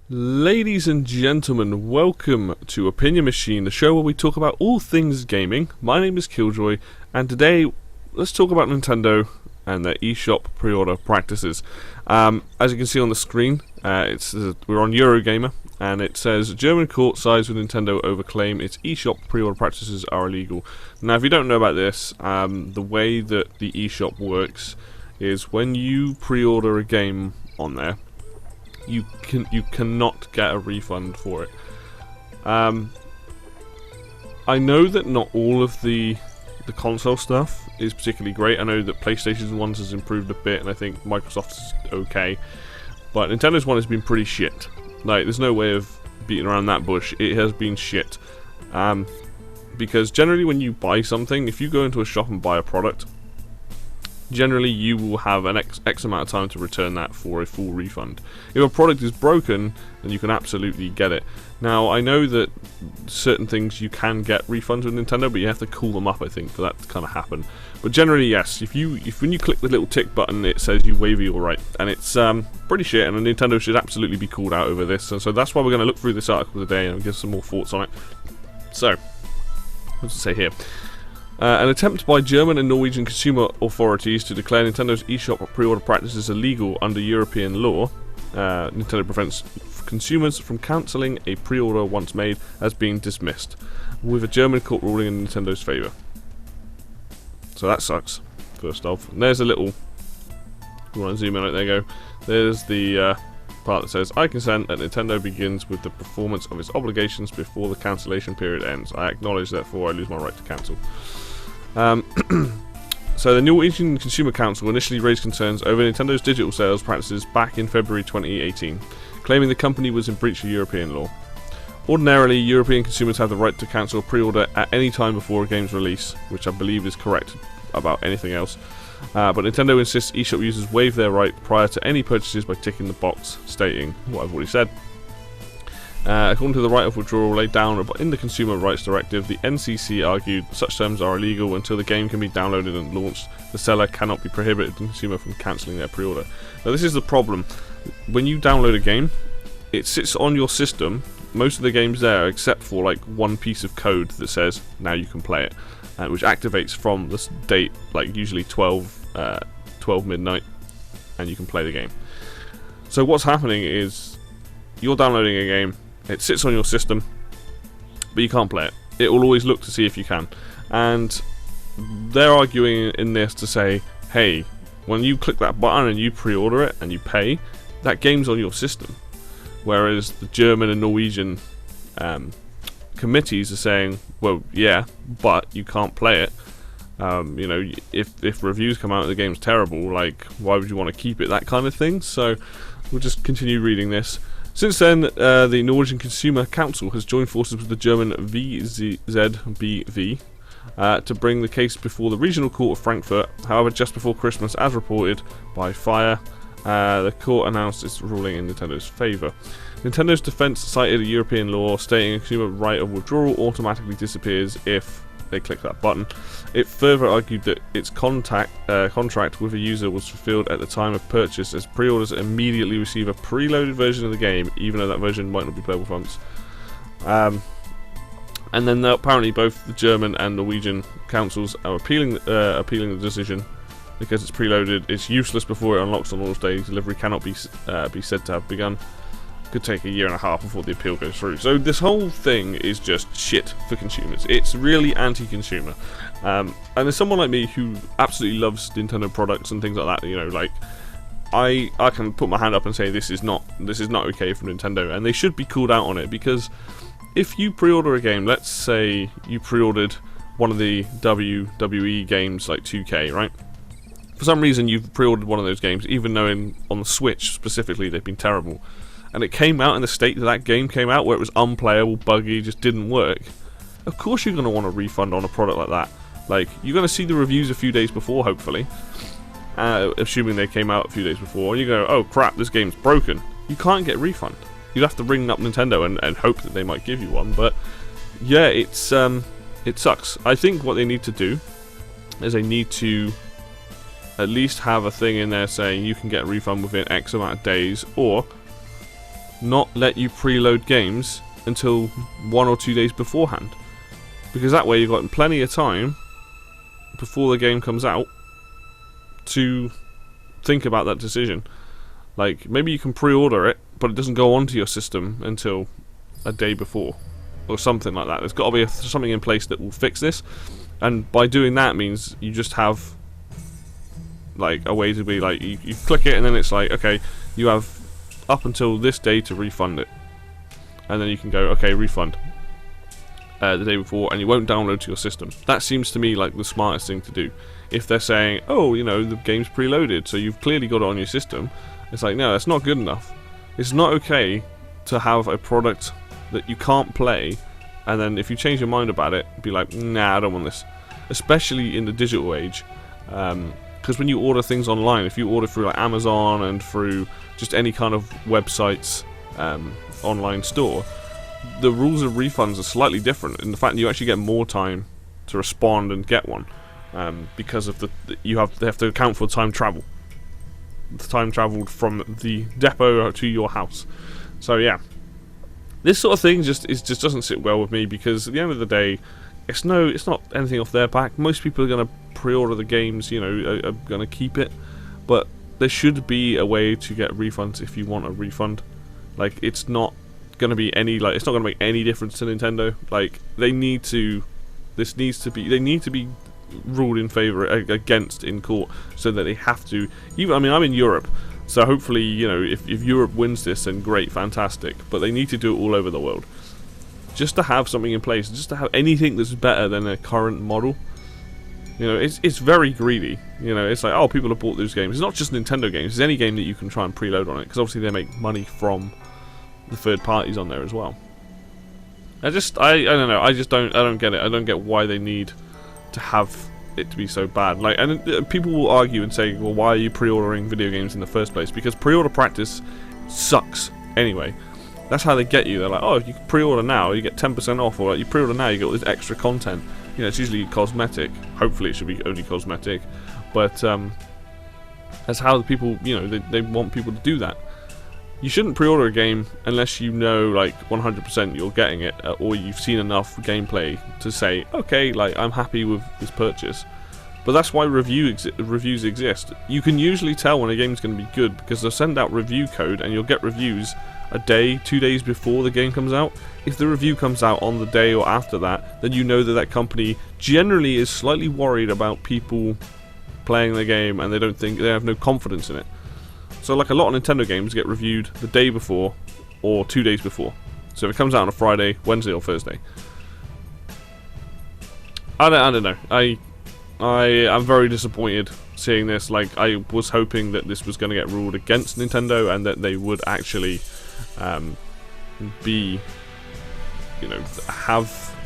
Ladies and gentlemen, welcome to Opinion Machine, the show where we talk about all things gaming. My name is Killjoy, and today let's talk about Nintendo and their eShop pre-order practices. As you can see on the screen, we're on Eurogamer, and it says German court sides with Nintendo over claim its eShop pre-order practices are illegal. Now, if you don't know about this, the way that the eShop works is when you pre-order a game on there, you cannot get a refund for it. I know that not all of the console stuff is particularly great. I know that PlayStation's ones has improved a bit, and I think Microsoft's is okay, but Nintendo's one has been pretty shit. Like, there's no way of beating around that bush. It has been shit. Because generally when you buy something, if you go into a shop and buy a product, generally you will have an X amount of time to return that for a full refund. If a product is broken, then you can absolutely get it. Now, I know that certain things you can get refunds with Nintendo, but you have to call them up, I think, for that to kind of happen. But generally, yes, if when you click the little tick button, it says you waiver your right, and it's pretty shit, and Nintendo should absolutely be called out over this. And so that's why we're going to look through this article today and give some more thoughts on it. So, what does it say here? An attempt by German and Norwegian consumer authorities to declare Nintendo's eShop pre-order practices illegal under European law. Nintendo prevents consumers from cancelling a pre-order once made as being dismissed, with a German court ruling in Nintendo's favour. So that sucks, first off. And there's a little... If you want to zoom in, right, there you go. There's the part that says, I consent that Nintendo begins with the performance of its obligations before the cancellation period ends. I acknowledge, therefore, I lose my right to cancel. So the Norwegian Consumer Council initially raised concerns over Nintendo's digital sales practices back in February 2018, claiming the company was in breach of European law. Ordinarily, European consumers have the right to cancel a pre-order at any time before a game's release, which I believe is correct about anything else. But Nintendo insists eShop users waive their right prior to any purchases by ticking the box stating what I've already said. According to the right of withdrawal laid down in the Consumer Rights Directive, the NCC argued such terms are illegal until the game can be downloaded and launched. The seller cannot be prohibited the consumer from cancelling their pre-order. Now, this is the problem. When you download a game, it sits on your system. Most of the games there, except for like one piece of code that says now you can play it, which activates from this date, like usually 12 midnight, and you can play the game. So what's happening is you're downloading a game. It sits on your system, but you can't play it. It will always look to see if you can. And they're arguing in this to say, hey, when you click that button and you pre-order it and you pay, that game's on your system. Whereas the German and Norwegian committees are saying, well, yeah, but you can't play it. You know, if reviews come out and the game's terrible, like, why would you want to keep it? That kind of thing. So we'll just continue reading this. Since then, the Norwegian Consumer Council has joined forces with the German VZBV to bring the case before the Regional Court of Frankfurt. However, just before Christmas, as reported by Fire, the court announced its ruling in Nintendo's favour. Nintendo's defence cited a European law stating a consumer right of withdrawal automatically disappears if they click that button. It further argued that its contract with a user was fulfilled at the time of purchase, as pre-orders immediately receive a preloaded version of the game, even though that version might not be playable for months. And then apparently both the German and Norwegian councils are appealing the decision because it's preloaded. It's useless before it unlocks on launch day. Delivery cannot be said to have begun. Could take a year and a half before the appeal goes through. So this whole thing is just shit for consumers. It's really anti-consumer. And as someone like me who absolutely loves Nintendo products and things like that, you know, like I can put my hand up and say this is not okay from Nintendo, and they should be called out on it, because if you pre-order a game, let's say you pre-ordered one of the WWE games like 2K, right? For some reason you've pre-ordered one of those games, even though on the Switch specifically they've been terrible, and it came out in the state that game came out, where it was unplayable, buggy, just didn't work. Of course you're going to want a refund on a product like that. Like, you're going to see the reviews a few days before, hopefully, assuming they came out a few days before, and you go, oh crap, this game's broken. You can't get a refund. You'd have to ring up Nintendo and hope that they might give you one. But yeah, it sucks. I think what they need to do is they need to at least have a thing in there saying you can get a refund within X amount of days, or not let you preload games until 1 or 2 days beforehand, because that way you've got plenty of time before the game comes out to think about that decision. Like, maybe you can pre-order it, but it doesn't go onto your system until a day before, or something like that. There's got to be something in place that will fix this, and by doing that means you just have like a way to be like, you click it and then it's like, okay, you have up until this day to refund it, and then you can go, okay, refund the day before, and you won't download to your system. That seems to me like the smartest thing to do. If they're saying, oh, you know, the game's preloaded, so you've clearly got it on your system, it's like, no, that's not good enough. It's not okay to have a product that you can't play, and then if you change your mind about it, be like, nah, I don't want this. Especially in the digital age, because when you order things online, if you order through like Amazon and through just any kind of website's online store, the rules of refunds are slightly different in the fact that you actually get more time to respond and get one, because of they have to account for time travel. The time travelled from the depot to your house. So yeah, this sort of thing just doesn't sit well with me, because at the end of the day, it's not anything off their back. Most people are going to pre-order the games, you know, are going to keep it, but there should be a way to get refunds if you want a refund. Like, it's not going to be it's not going to make any difference to Nintendo. Like, they need to be ruled in favor against in court, so that they have to. Even, I mean, I'm in Europe, so hopefully, you know, if Europe wins this, then great, fantastic. But they need to do it all over the world, just to have something in place, just to have anything that's better than their current model. You know, it's very greedy. You know, it's like, oh, people have bought those games. It's not just Nintendo games. It's any game that you can try and preload on it, because obviously they make money from the third parties on there as well. I don't know. I don't get it. I don't get why they need to have it to be so bad. Like, and people will argue and say, well, why are you pre-ordering video games in the first place? Because pre-order practice sucks anyway. That's how they get you. They're like, oh, if you pre-order now, you get 10% off, or like, you pre-order now, you get all this extra content. You know, it's usually cosmetic. Hopefully it should be only cosmetic, but that's how the people, you know, they want people to do that. You shouldn't pre-order a game unless you know, like, 100% you're getting it, or you've seen enough gameplay to say, okay, like, I'm happy with this purchase. But that's why reviews exist. You can usually tell when a game's going to be good, because they'll send out review code, and you'll get reviews a day, 2 days before the game comes out. If the review comes out on the day or after that, then you know that that company generally is slightly worried about people playing the game, and they have no confidence in it. So, like, a lot of Nintendo games get reviewed the day before or 2 days before. So if it comes out on a Friday, Wednesday or Thursday. I don't know. I'm very disappointed seeing this. Like, I was hoping that this was going to get ruled against Nintendo, and that they would actually be, you know, have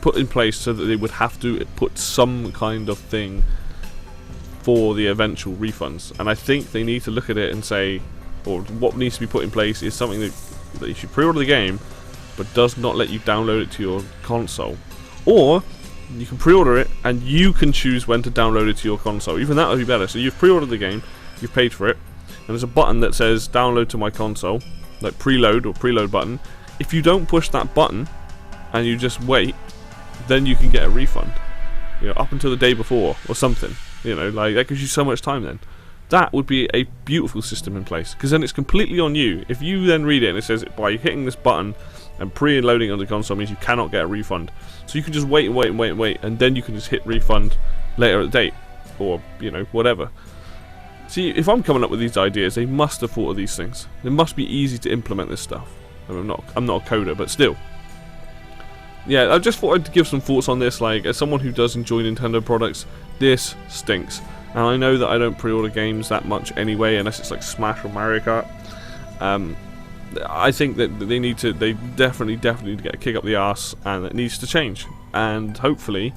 put in place so that they would have to put some kind of thing for the eventual refunds. And I think they need to look at it and say, or what needs to be put in place is something that you should pre-order the game, but does not let you download it to your console. Or you can pre-order it and you can choose when to download it to your console. Even that would be better. So you've pre-ordered the game, you've paid for it, and there's a button that says download to my console, like preload or preload button. If you don't push that button and you just wait, then you can get a refund, you know, up until the day before or something. You know, like, that gives you so much time then. That would be a beautiful system in place, because then it's completely on you. If you then read it and it says, by hitting this button and pre-loading on the console means you cannot get a refund. So you can just wait and wait and wait and wait, and then you can just hit refund later at the date, or, you know, whatever. See, if I'm coming up with these ideas, they must have thought of these things. It must be easy to implement this stuff. I mean, I'm not a coder, but still. Yeah, I just thought I'd give some thoughts on this. Like, as someone who does enjoy Nintendo products, this stinks. And I know that I don't pre-order games that much anyway, unless it's like Smash or Mario Kart. I think that they definitely need to get a kick up the arse, and it needs to change. And hopefully,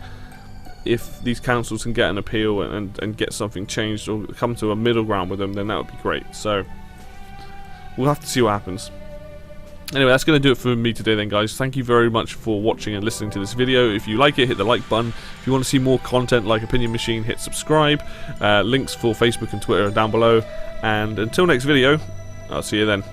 if these councils can get an appeal and get something changed, or come to a middle ground with them, then that would be great. So we'll have to see what happens. Anyway, that's going to do it for me today then, guys. Thank you very much for watching and listening to this video. If you like it, hit the like button. If you want to see more content like Opinion Machine, hit subscribe. Links for Facebook and Twitter are down below. And until next video, I'll see you then.